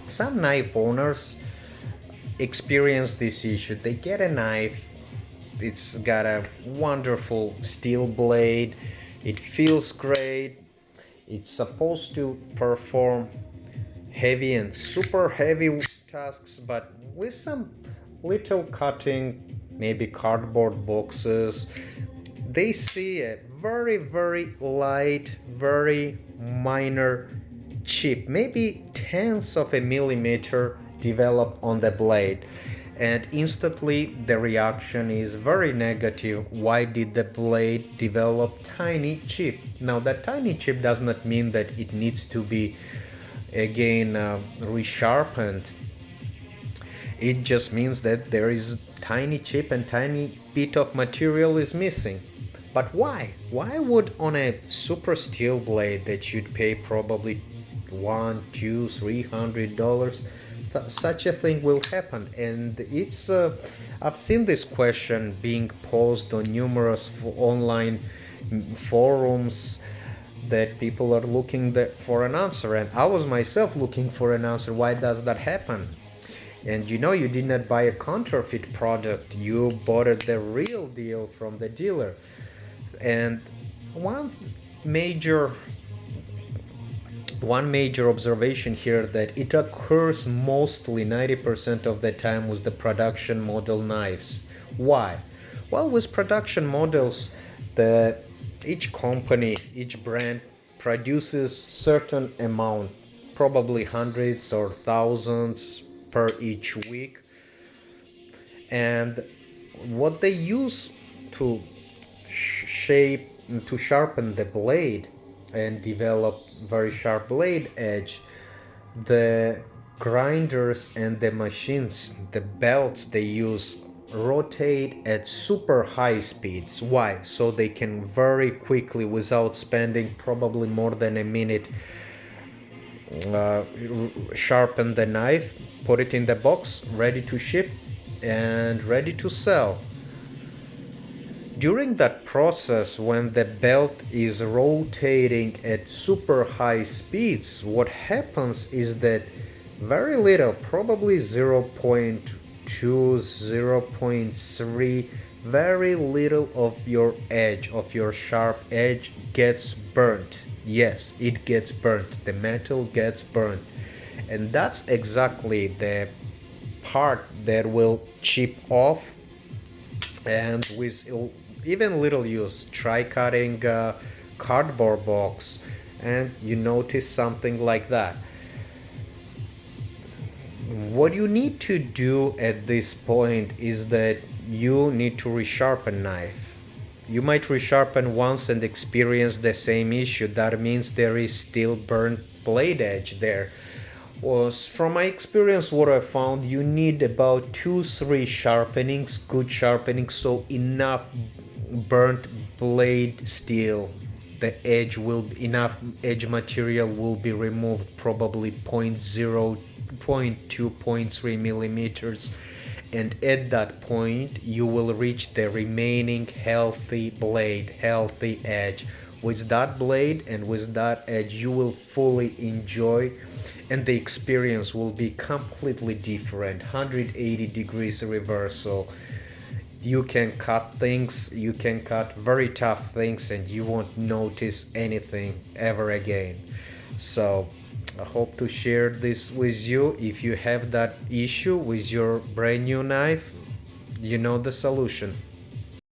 Some knife owners experience this issue. They get a knife, it's got a wonderful steel blade, it feels great, it's supposed to perform heavy and super heavy tasks, but with some little cutting, maybe cardboard boxes, they see a very light, very minor chip, maybe tenths of a millimeter, develop on the blade, and instantly the reaction is very negative. Why did the blade develop tiny chip? Now that tiny chip does not mean that it needs to be again resharpened. It just means that there is tiny chip and tiny bit of material is missing. But why would on a super steel blade that you'd pay probably one, two, $300, such a thing will happen? And it's I've seen this question being posed on numerous online forums that people are looking for an answer, and I was myself looking for an answer. Why does that happen? And you did not buy a counterfeit product, you bought the real deal from the dealer. And one major one major observation here, that it occurs mostly 90% of the time with the production model knives. Why? Well, with production models, each company, each brand produces certain amount, probably hundreds or thousands per each week, and what they use to shape, to sharpen the blade and develop very sharp blade edge, the grinders and the machines, the belts they use, rotate at super high speeds. Why? So they can very quickly, without spending probably more than a minute, uh, sharpen the knife, put it in the box, ready to ship and ready to sell. During that process, when the belt is rotating at super high speeds, what happens is that very little, probably zero point 0.2, 0.3, very little of your edge, of your sharp edge, gets burnt. Yes, it gets burnt. The metal gets burnt. And that's exactly the part that will chip off. And with even little use, try cutting a cardboard box and you notice something like that. What you need to do at this point is that you need to resharpen knife. You might resharpen once and experience the same issue. That means there is still burnt blade edge there. Was from my experience, what I found, you need about 2-3 sharpenings, good sharpenings, so enough burnt blade steel, the edge will, enough edge material will be removed, probably point 0, point 2, point 3 millimeters, and at that point you will reach the remaining healthy blade, healthy edge. With that blade and with that edge, you will fully enjoy, and the experience will be completely different, 180 degrees reversal. You can cut things, you can cut very tough things, and you won't notice anything ever again. So I hope to share this with you. If you have that issue with your brand new knife, you know the solution.